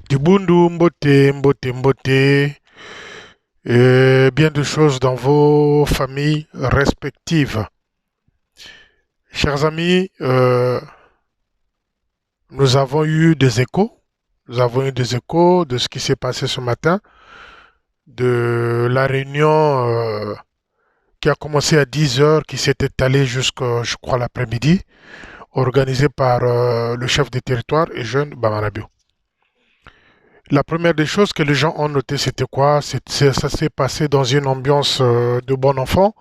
Dibundu, Mbote, Mbote, Mbote, bien de choses dans vos familles respectives. Chers amis, nous avons eu des échos. Nous avons eu des échos de ce qui s'est passé ce matin, de la réunion qui a commencé à 10 heures, qui s'est étalée jusqu'à, je crois, l'après-midi, organisée par le chef des territoires et jeune Bamanabio. La première des choses que les gens ont noté, c'était quoi? Ça s'est passé dans une ambiance de bon enfant.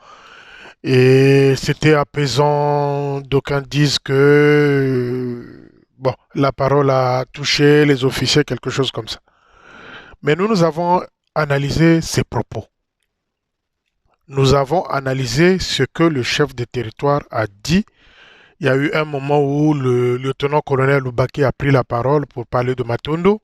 Et c'était apaisant. D'aucuns disent que bon, la parole a touché les officiers, quelque chose comme ça. Mais nous avons analysé ces propos. Nous avons analysé ce que le chef de territoire a dit. Il y a eu un moment où le lieutenant-colonel Loubaki a pris la parole pour parler de Matondo.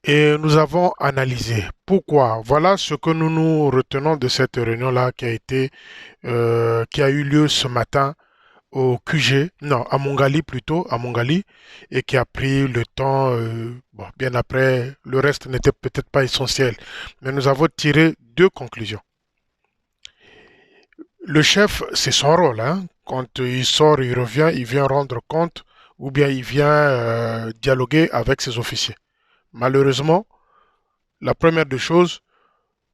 Et nous avons analysé pourquoi. Voilà ce que nous retenons de cette réunion-là qui a eu lieu ce matin au QG, non, à Mongali plutôt, à Mongali, et qui a pris le temps, bon, bien après, le reste n'était peut-être pas essentiel. Mais nous avons tiré deux conclusions. Le chef, c'est son rôle, hein. Quand il sort, il revient, il vient rendre compte, ou bien il vient dialoguer avec ses officiers. Malheureusement, la première des choses,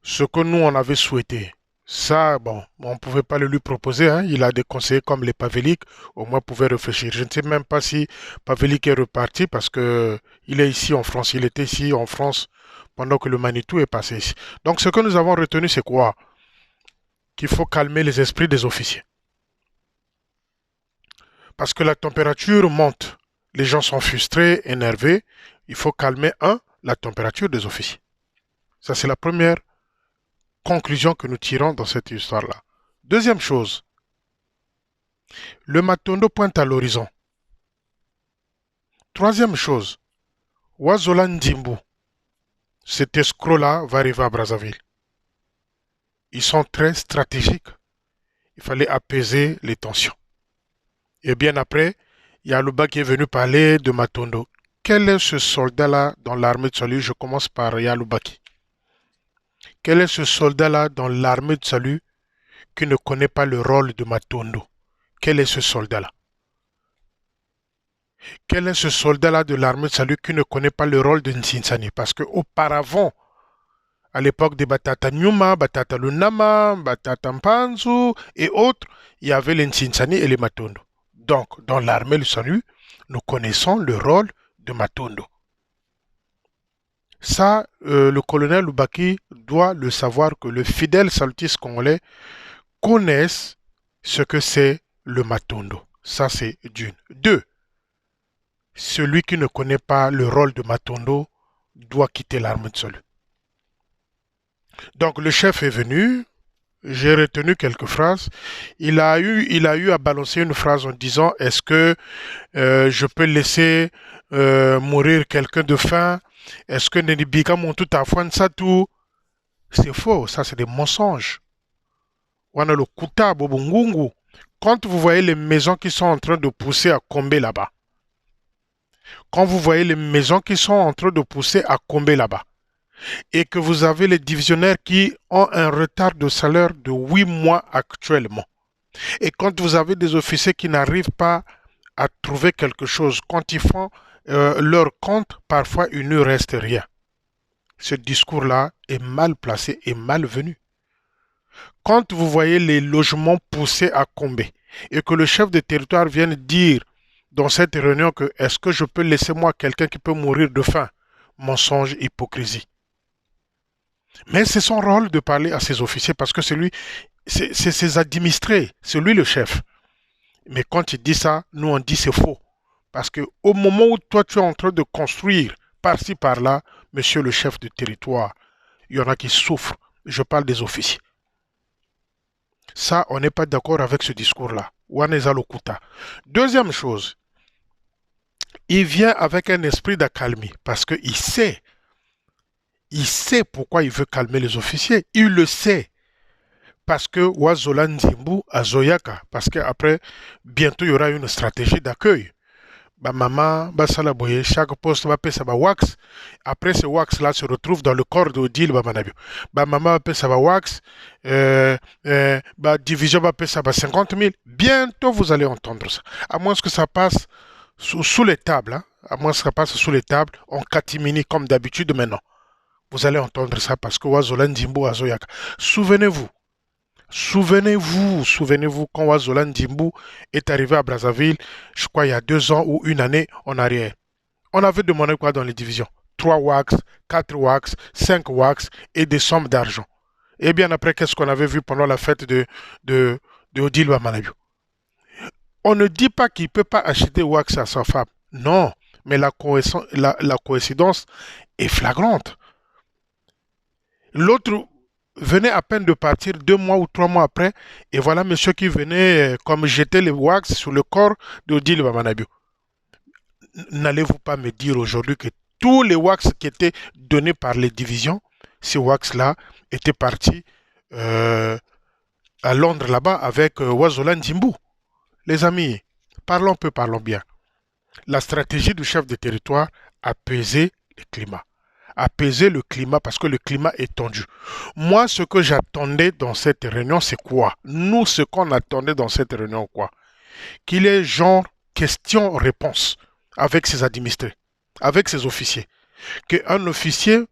ce que nous on avait souhaité, ça, bon, on ne pouvait pas le lui proposer, hein. Il a des conseillers comme les Pavelic, au moins pouvait réfléchir. Je ne sais même pas si Pavelic est reparti parce que il est ici en France. Il était ici en France pendant que le Manitou est passé ici. Donc ce que nous avons retenu, c'est quoi? Qu'il faut calmer les esprits des officiers. Parce que la température monte. Les gens sont frustrés, énervés. Il faut calmer, la température des officiers. Ça, c'est la première conclusion que nous tirons dans cette histoire-là. Deuxième chose, le Matondo pointe à l'horizon. Troisième chose, Wazolan Dimbu, cet escroc-là va arriver à Brazzaville. Ils sont très stratégiques. Il fallait apaiser les tensions. Et bien après, il y a Luba qui est venu parler de Matondo. Quel est ce soldat-là dans l'armée de salut? Je commence par Yalubaki. Quel est ce soldat-là dans l'armée de salut qui ne connaît pas le rôle de Matondo? Quel est ce soldat-là? Quel est ce soldat-là de l'armée de salut qui ne connaît pas le rôle de Nsinsani? Parce qu'auparavant, à l'époque des Batata Nyuma, Batata Lunama, Batata Mpanzu et autres, il y avait les Nsinsani et les Matondo. Donc, dans l'armée du salut, nous connaissons le rôle de Matondo. Ça, le colonel Loubaki doit le savoir que le fidèle saltiste congolais connaissent ce que c'est le Matondo. Ça, c'est d'une. Deux, celui qui ne connaît pas le rôle de Matondo doit quitter l'armée de salut. Donc le chef est venu, j'ai retenu quelques phrases. Il a eu à balancer une phrase en disant est-ce que je peux laisser mourir quelqu'un de faim? Est-ce que Nenibika tout à tout? C'est faux, ça c'est des mensonges. On a le Kuta Bobungungu. Quand vous voyez les maisons qui sont en train de pousser à Kombe là-bas, quand vous voyez les maisons qui sont en train de pousser à Kombe là-bas, et que vous avez les divisionnaires qui ont un retard de salaire de 8 mois actuellement, et quand vous avez des officiers qui n'arrivent pas à trouver quelque chose, quand ils font leur compte, parfois il ne reste rien. Ce discours-là est mal placé et mal venu. Quand vous voyez les logements poussés à Combé et que le chef de territoire vient dire dans cette réunion que est-ce que je peux laisser moi quelqu'un qui peut mourir de faim? Mensonge, hypocrisie. Mais c'est son rôle de parler à ses officiers parce que c'est lui, c'est ses administrés, c'est lui le chef. Mais quand il dit ça, nous on dit c'est faux. Parce que au moment où toi tu es en train de construire par-ci par-là, monsieur le chef de territoire, il y en a qui souffrent. Je parle des officiers. Ça, on n'est pas d'accord avec ce discours-là. Waneza Lokuta. Deuxième chose, il vient avec un esprit d'accalmie parce il sait pourquoi il veut calmer les officiers. Il le sait. Parce que Wazola Nzimbu à Zoyaka, parce qu'après, bientôt il y aura une stratégie d'accueil. Bah maman, bah ça la boye, chaque poste va payer ça va wax. Après ce wax là se retrouve dans le corps de Odile bah manabio. Bah maman va payer ça va wax. Bah division va payer ça va 50 000. Bientôt vous allez entendre ça. À moins que ça passe sous les tables, hein. À moins que ça passe sous les tables, en catimini comme d'habitude maintenant. Vous allez entendre ça parce que Wazolan Dimbo Azoyaka. Souvenez-vous, souvenez-vous quand Wazolan Dimbo est arrivé à Brazzaville, je crois il y a 2 ans ou une année en arrière. On avait demandé quoi dans les divisions? 3 wax, 4 wax, 5 wax et des sommes d'argent. Et bien après, qu'est-ce qu'on avait vu pendant la fête de Odile Bamanayou? On ne dit pas qu'il ne peut pas acheter wax à sa femme. Non, mais la coïncidence est flagrante. L'autre venait à peine de partir 2 mois ou 3 mois après, et voilà monsieur qui venait comme jeter les wax sur le corps d'Odile Bamanabio. N'allez-vous pas me dire aujourd'hui que tous les wax qui étaient donnés par les divisions, ces wax-là étaient partis euh, à Londres là-bas avec Wazolan Jimbu. Les amis, parlons peu, parlons bien. La stratégie du chef de territoire a pesé le climat. Apaiser le climat parce que le climat est tendu. Moi, ce que j'attendais dans cette réunion, c'est quoi? Nous, ce qu'on attendait dans cette réunion, quoi? Qu'il y ait genre question-réponse avec ses administrés, avec ses officiers. Qu'un officier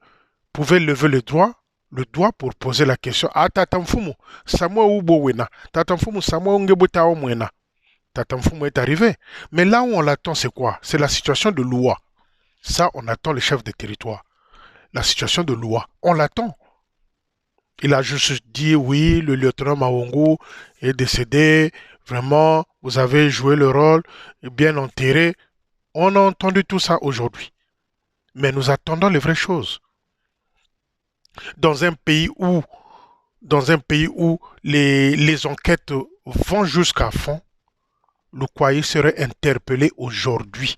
pouvait lever le doigt pour poser la question. Ah, tatamfumu, Samuel Ubo Wena, tatamfumu, Samuel Ungebota Omwena. Tatamfumu est arrivé. Mais là où on l'attend, c'est quoi? C'est la situation de loi. Ça, on attend le chef de territoire. La situation de loi. On l'attend. Il a juste dit oui, le lieutenant Mawongo est décédé. Vraiment, vous avez joué le rôle bien enterré. On a entendu tout ça aujourd'hui. Mais nous attendons les vraies choses. Dans un pays où les enquêtes vont jusqu'à fond, le Kouaï serait interpellé aujourd'hui.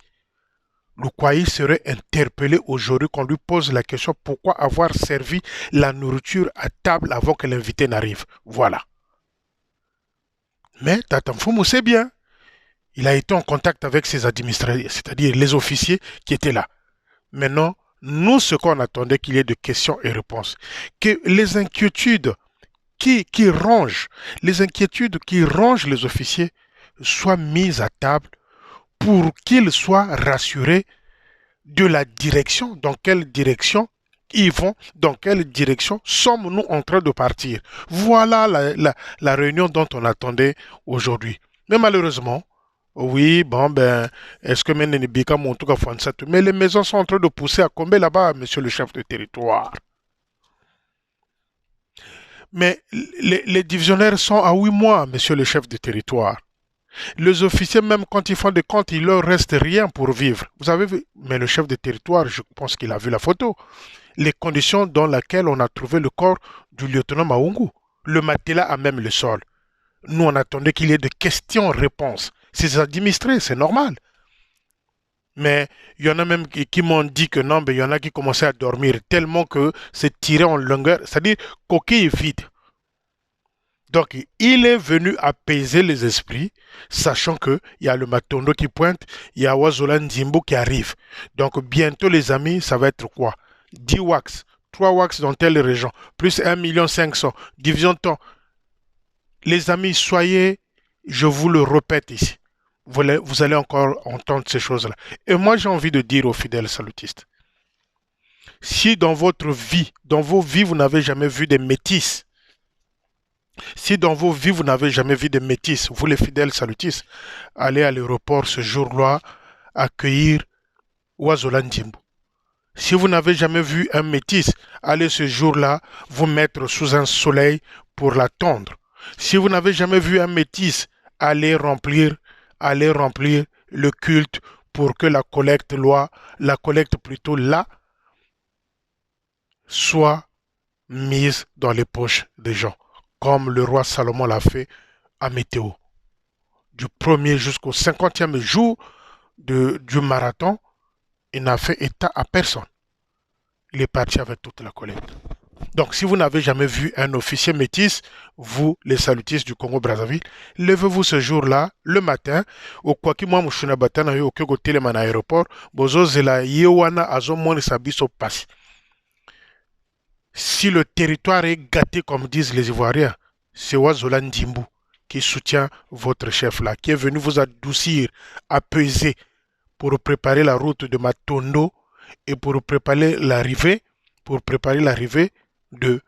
Le Kouaï serait interpellé aujourd'hui qu'on lui pose la question pourquoi avoir servi la nourriture à table avant que l'invité n'arrive. Voilà. Mais Tatamfoumou sait bien. Il a été en contact avec ses administrateurs, c'est-à-dire les officiers qui étaient là. Maintenant, nous, ce qu'on attendait qu'il y ait de questions et réponses, que les inquiétudes qui rongent, les inquiétudes qui rongent les officiers soient mises à table pour qu'ils soient rassurés de la direction, dans quelle direction ils vont, dans quelle direction sommes-nous en train de partir. Voilà la réunion dont on attendait aujourd'hui. Mais malheureusement, oui, bon, ben, est-ce que Menenibika Montuka Fansat, mais les maisons sont en train de pousser à combler là-bas, monsieur le chef de territoire. Mais les divisionnaires sont à 8 mois, monsieur le chef de territoire. Les officiers, même quand ils font des comptes, il leur reste rien pour vivre. Vous avez vu? Mais le chef de territoire, je pense qu'il a vu la photo. Les conditions dans lesquelles on a trouvé le corps du lieutenant Maungu. Le matelas a même le sol. Nous, on attendait qu'il y ait des questions-réponses. C'est administré, c'est normal. Mais il y en a même qui m'ont dit que non, mais il y en a qui commençaient à dormir tellement que c'est tiré en longueur, c'est-à-dire coquille vide. Donc, il est venu apaiser les esprits, sachant qu'il y a le Matondo qui pointe, il y a Wazolan Jimbo qui arrive. Donc, bientôt, les amis, ça va être quoi? 10 wax, 3 wax dans telle région, plus 1,5 million, division de temps. Les amis, soyez, je vous le répète ici, vous allez encore entendre ces choses-là. Et moi, j'ai envie de dire aux fidèles salutistes, si dans votre vie, dans vos vies, vous n'avez jamais vu des métis, si dans vos vies, vous n'avez jamais vu des métis, vous les fidèles salutistes, allez à l'aéroport ce jour-là accueillir Wazolan Jimbo. Si vous n'avez jamais vu un métis, allez ce jour-là vous mettre sous un soleil pour l'attendre. Si vous n'avez jamais vu un métis, allez remplir le culte pour que la collecte plutôt là, soit mise dans les poches des gens, comme le roi Salomon l'a fait à Météo. Du 1er jusqu'au 50e jour du marathon, il n'a fait état à personne. Il est parti avec toute la collecte. Donc, si vous n'avez jamais vu un officier métis, vous, les salutistes du Congo-Brazzaville, levez-vous ce jour-là, le matin, au Kwaki Mwa Mushuna Batana yo Okego Teleman aéroport, Bozo Zela Yewana Azo Moni Sabiso Passi. Si le territoire est gâté, comme disent les Ivoiriens, c'est Wazola Ndimbu qui soutient votre chef là, qui est venu vous adoucir, apaiser pour préparer la route de Matondo et pour préparer l'arrivée de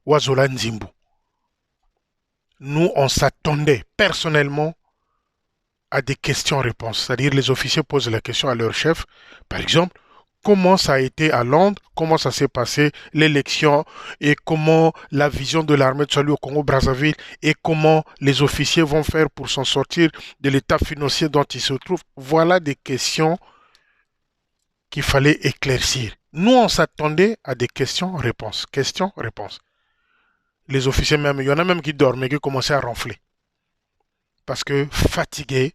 Wazola Nzimbu. Nous, on s'attendait personnellement à des questions-réponses. C'est-à-dire les officiers posent la question à leur chef. Par exemple, comment ça a été à Londres, comment ça s'est passé l'élection et comment la vision de l'armée de salut au Congo-Brazzaville et comment les officiers vont faire pour s'en sortir de l'état financier dont ils se trouvent. Voilà des questions qu'il fallait éclaircir. Nous, on s'attendait à des questions-réponses. Questions-réponses. Les officiers même, il y en a même qui dormaient, qui commençaient à ronfler. Parce que fatigués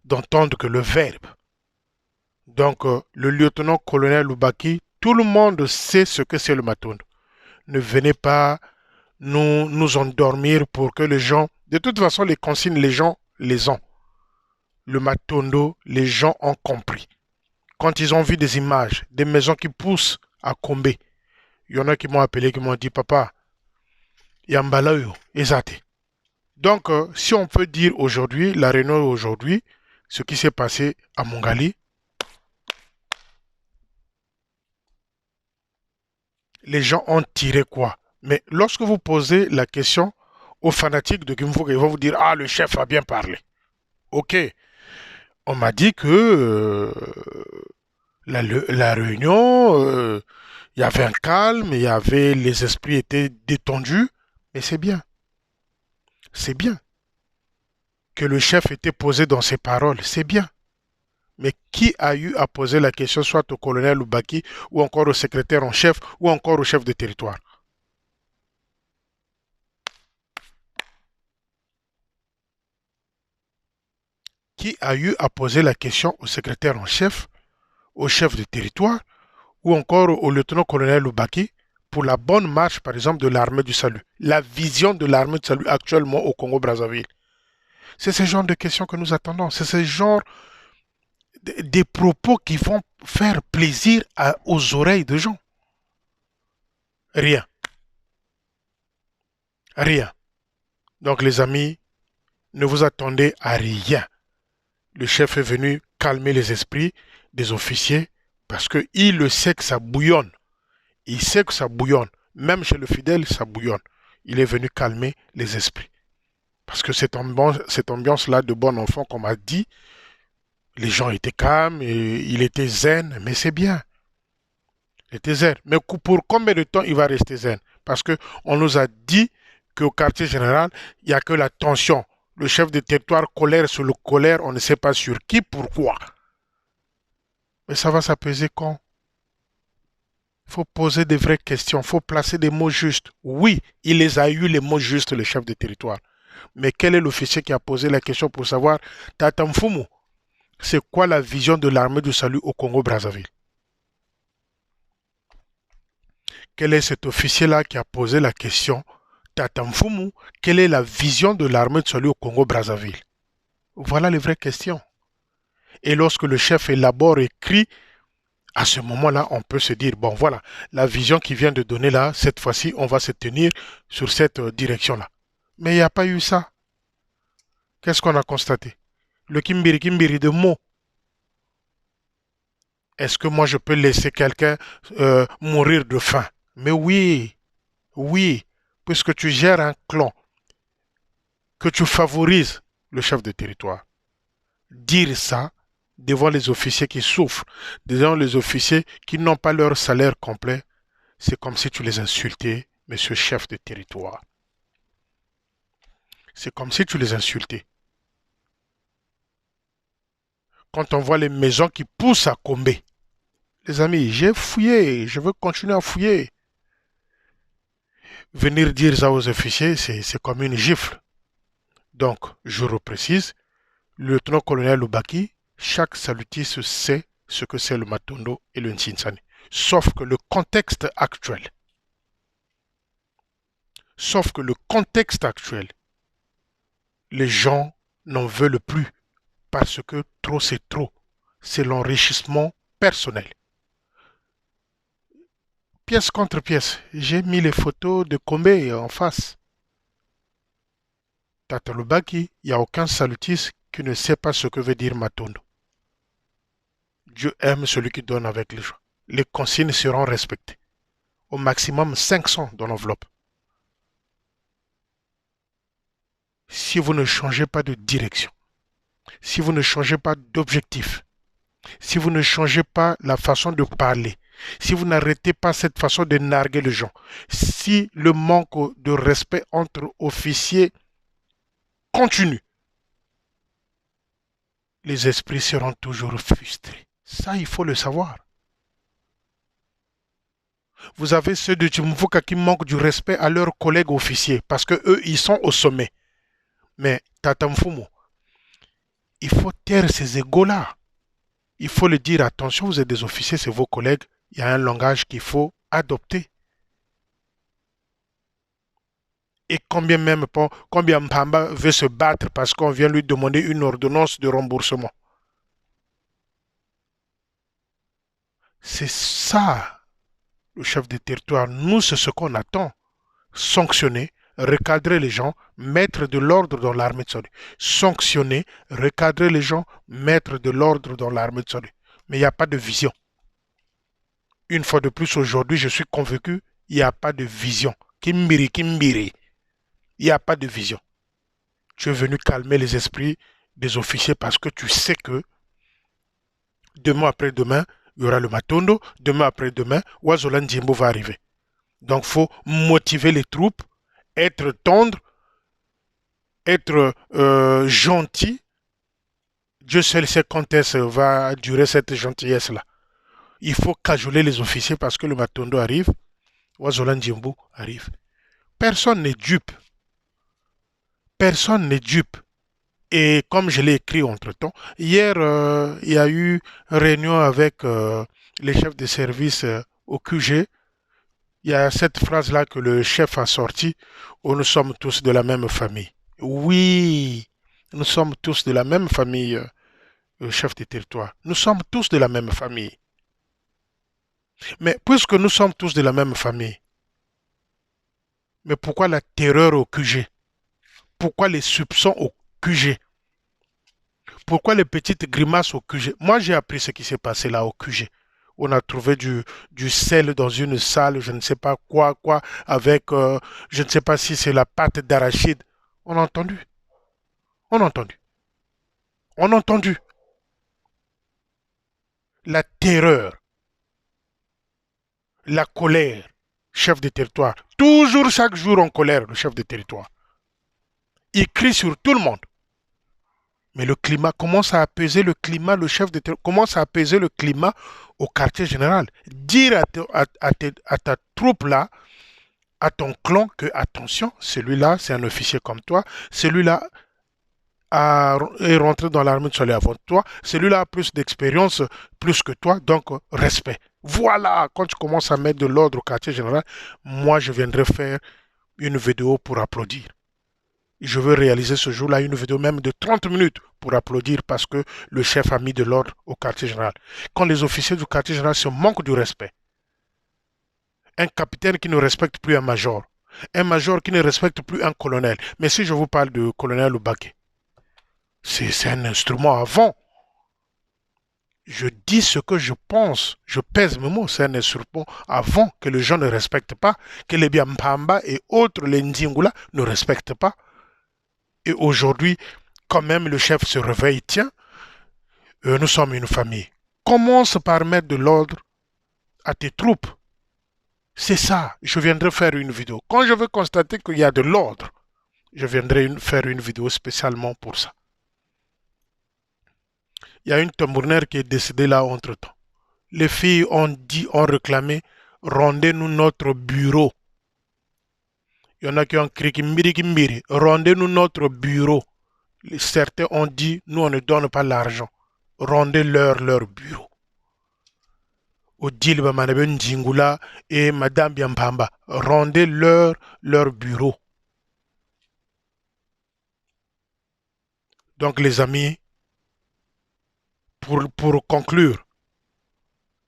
d'entendre que le verbe. Donc, le lieutenant-colonel Loubaki, tout le monde sait ce que c'est le Matondo. Ne venez pas nous endormir pour que les gens... De toute façon, les consignes, les gens les ont. Le Matondo, les gens ont compris. Quand ils ont vu des images, des maisons qui poussent à Combé, il y en a qui m'ont appelé, qui m'ont dit, papa, Yambalayo, Ezate. Donc, si on peut dire aujourd'hui, la réunion aujourd'hui, ce qui s'est passé à Mongali, les gens ont tiré quoi? Mais lorsque vous posez la question aux fanatiques de Kimfo, ils vont vous dire, ah, le chef a bien parlé. Ok, on m'a dit que la réunion, il y avait un calme, il y avait, les esprits étaient détendus, mais c'est bien. C'est bien que le chef était posé dans ses paroles, c'est bien. Mais qui a eu à poser la question soit au colonel Loubaki ou encore au secrétaire en chef ou encore au chef de territoire? Qui a eu à poser la question au secrétaire en chef, au chef de territoire ou encore au lieutenant-colonel Loubaki pour la bonne marche, par exemple, de l'armée du salut? La vision de l'armée du salut actuellement au Congo-Brazzaville. C'est ce genre de questions que nous attendons. C'est ce genre des propos qui vont faire plaisir aux oreilles de gens. Rien. Rien. Donc les amis, ne vous attendez à rien. Le chef est venu calmer les esprits des officiers parce qu'il le sait que ça bouillonne. Il sait que ça bouillonne. Même chez le fidèle, ça bouillonne. Il est venu calmer les esprits. Parce que cette ambiance-là de bon enfant, comme a dit, les gens étaient calmes, et il était zen, mais c'est bien. Il était zen. Mais pour combien de temps il va rester zen? Parce qu'on nous a dit qu'au quartier général, il n'y a que la tension. Le chef de territoire colère sur le colère, on ne sait pas sur qui, pourquoi. Mais ça va s'apaiser quand? Il faut poser des vraies questions, il faut placer des mots justes. Oui, il les a eu les mots justes, le chef de territoire. Mais quel est l'officier qui a posé la question pour savoir, Tata Mfumu, c'est quoi la vision de l'armée du salut au Congo-Brazzaville? Quel est cet officier-là qui a posé la question, Tata Mfumu, quelle est la vision de l'armée du salut au Congo-Brazzaville? Voilà les vraies questions. Et lorsque le chef élabore et écrit, à ce moment-là, on peut se dire, bon voilà, la vision qu'il vient de donner là, cette fois-ci, on va se tenir sur cette direction-là. Mais il n'y a pas eu ça. Qu'est-ce qu'on a constaté? Le kimbiri de mots. Est-ce que moi je peux laisser quelqu'un mourir de faim? Mais oui, oui, puisque tu gères un clan, que tu favorises le chef de territoire. Dire ça devant les officiers qui souffrent, devant les officiers qui n'ont pas leur salaire complet, c'est comme si tu les insultais, monsieur chef de territoire. C'est comme si tu les insultais. Quand on voit les maisons qui poussent à Combé, les amis, j'ai fouillé, je veux continuer à fouiller. Venir dire ça aux officiers, c'est comme une gifle. Donc, je reprécise, le lieutenant-colonel Loubaki, chaque salutiste sait ce que c'est le Matondo et le Ntsinsani. Sauf que le contexte actuel Sauf que le contexte actuel, les gens n'en veulent plus parce que trop c'est trop. C'est l'enrichissement personnel. Pièce contre pièce, j'ai mis les photos de Combé en face. Tatalobaki, il n'y a aucun salutiste qui ne sait pas ce que veut dire Matondo. Dieu aime celui qui donne avec les gens. Les consignes seront respectées. Au maximum 500 dans l'enveloppe. Si vous ne changez pas de direction, si vous ne changez pas d'objectif, si vous ne changez pas la façon de parler, si vous n'arrêtez pas cette façon de narguer les gens, si le manque de respect entre officiers continue, les esprits seront toujours frustrés. Ça, il faut le savoir. Vous avez ceux de Tchimouka qui manquent du respect à leurs collègues officiers parce que eux, ils sont au sommet. Mais Tata Mfumo, il faut taire ces égos-là. Il faut le dire, attention, vous êtes des officiers, c'est vos collègues. Il y a un langage qu'il faut adopter. Et combien Mpamba veut se battre parce qu'on vient lui demander une ordonnance de remboursement. C'est ça, le chef de territoire. Nous, c'est ce qu'on attend. Sanctionner, recadrer les gens, mettre de l'ordre dans l'armée de Saudi. Sanctionner, recadrer les gens, mettre de l'ordre dans l'armée de Saudi. Mais il n'y a pas de vision. Une fois de plus, aujourd'hui, je suis convaincu, il n'y a pas de vision. Kimbiri, Kimbiri. Il n'y a pas de vision. Tu es venu calmer les esprits des officiers parce que tu sais que demain après-demain, il y aura le Matondo, demain après-demain, Wazolan Djimbo va arriver. Donc, il faut motiver les troupes, être tendre, être gentil. Dieu seul sait quand est-ce va durer cette gentillesse-là. Il faut cajoler les officiers parce que le Matondo arrive, Wazolan Djimbo arrive. Personne n'est dupe. Personne n'est dupe. Et comme je l'ai écrit entre-temps, hier, il y a eu une réunion avec les chefs de service au QG. Il y a cette phrase-là que le chef a sortie, où nous sommes tous de la même famille. Oui, nous sommes tous de la même famille, chef de territoire. Nous sommes tous de la même famille. Mais puisque nous sommes tous de la même famille, mais pourquoi la terreur au QG? Pourquoi les soupçons au QG? Pourquoi les petites grimaces au QG? Moi, j'ai appris ce qui s'est passé là au QG. On a trouvé du sel dans une salle, je ne sais pas quoi, avec, je ne sais pas si c'est la pâte d'arachide. On a entendu. On a entendu. On a entendu. La terreur, la colère, chef de territoire. Toujours chaque jour en colère, le chef de territoire. Il crie sur tout le monde. Mais le climat commence à apaiser le climat, le chef de territoire commence à apaiser le climat au quartier général. Dire à ta troupe là, à ton clan que attention, celui-là c'est un officier comme toi, celui-là est rentré dans l'armée de soleil avant toi, celui-là a plus d'expérience plus que toi, donc respect. Voilà, quand tu commences à mettre de l'ordre au quartier général, moi je viendrai faire une vidéo pour applaudir. Je veux réaliser ce jour-là une vidéo même de 30 minutes pour applaudir parce que le chef a mis de l'ordre au quartier général. Quand les officiers du quartier général se manquent du respect, un capitaine qui ne respecte plus un major qui ne respecte plus un colonel. Mais si je vous parle de colonel Oubake, c'est un instrument avant. Je dis ce que je pense, je pèse mes mots, c'est un instrument avant que les gens ne respectent pas, que les Biampamba et autres, les Ndingula, ne respectent pas. Et aujourd'hui, quand même le chef se réveille, tiens, nous sommes une famille. Commence par mettre de l'ordre à tes troupes. C'est ça, je viendrai faire une vidéo. Quand je veux constater qu'il y a de l'ordre, je viendrai faire une vidéo spécialement pour ça. Il y a une tambournière qui est décédée là entre-temps. Les filles ont réclamé, rendez-nous notre bureau. Il y en a qui ont crié Kimbiri, rendez-nous notre bureau. Certains ont dit, nous on ne donne pas l'argent. Rendez-leur leur bureau. Odile Bamanaben Djingula et Madame Biampamba. Rendez leur bureau. Donc les amis, pour conclure,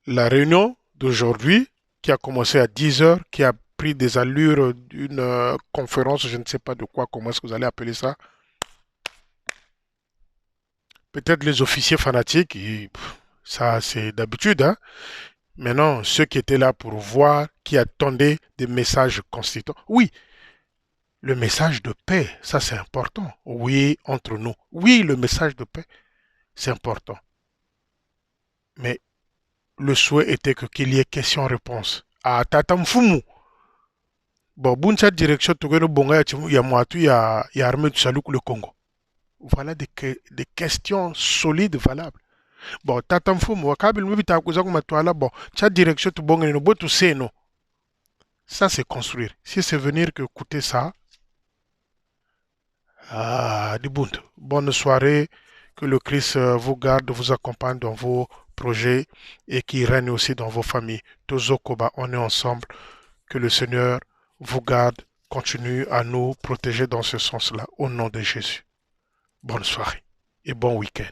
la réunion d'aujourd'hui, qui a commencé à 10 heures, qui a pris des allures d'une conférence, je ne sais pas de quoi, comment est-ce que vous allez appeler ça. Peut-être les officiers fanatiques, ça c'est d'habitude, hein. Maintenant, ceux qui étaient là pour voir, qui attendaient des messages constituants. Oui, le message de paix, ça c'est important. Oui, entre nous. Oui, le message de paix, c'est important. Mais le souhait était qu'il y ait question-réponse. Ah, Tata Mfumu. Bon, Buncha direction, Togeno Bonga, il y a armée du salut le Congo. Voilà des questions solides, valables. Bon, Tata Mfumu, Wakabil Mubita Kuzaku Matuala, bon, cha direction, tu bonga, no, tu sais, non. Ça, c'est construire. Si c'est venir que écouter ça, ah, du bon. Bonne soirée. Que le Christ vous garde, vous accompagne dans vos projets et qui règne aussi dans vos familles. Tozokoba, on est ensemble. Que le Seigneur vous garde, continue à nous protéger dans ce sens-là. Au nom de Jésus. Bonne soirée et bon week-end.